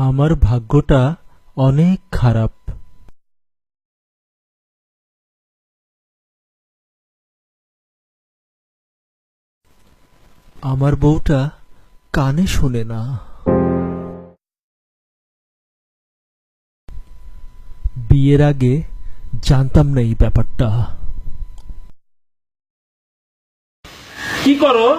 আমার ভাগ্যটা অনেক খারাপ। আমার বউটা কানে শোনে না। বিয়ের আগে জানতাম না এই ব্যাপারটা। কি করো?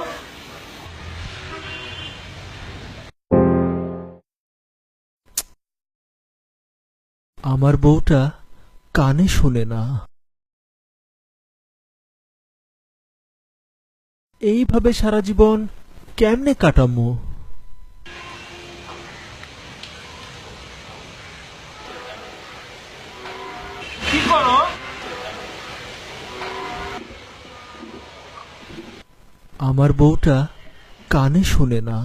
আমার বউটা কানে শোনে না। এইভাবে সারা জীবন কেমনে কাটামো? কি করো? আমার বউটা কানে শোনে না।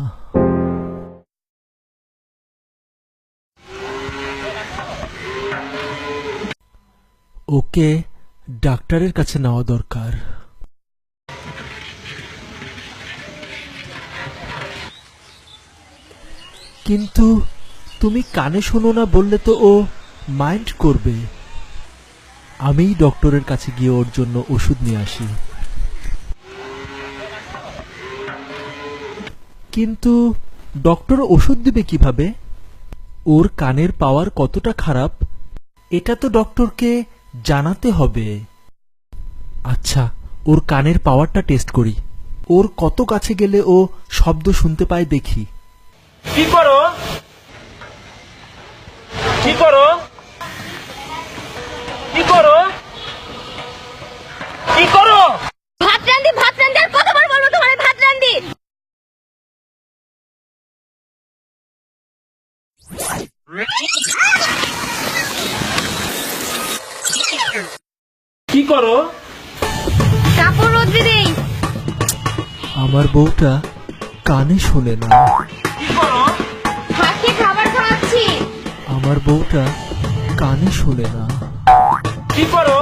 ওকে ডাক্তারের কাছে নেওয়া দরকার। কিন্তু তুমি কানে শোনো না বললে তো ও মাইন্ড করবে। আমিই ডক্টরের কাছে গিয়ে ওর জন্য ওষুধ নিয়ে আসি। কিন্তু ডক্টর ওষুধ দিবে কিভাবে? ওর কানের পাওয়ার কতটা খারাপ এটা তো ডক্টরকে জানাতে হবে। আচ্ছা, ওর কানের পাওয়ারটা টেস্ট করি। ওর কত কাছে গেলে ও শব্দ শুনতে পায় দেখি। কি করো? কি করো? কি করো? কি করো? ভাত রান্ধি আর কতবার বলবো তোমার ভাত রান্ধি। কি করো? কাপড় রোদ্রে দেই। আমার বউটা কানে শোনে না। কি করো? হাতে খাবার খাওয়াচ্ছি। আমার বউটা কানে শোনে না। কি করো?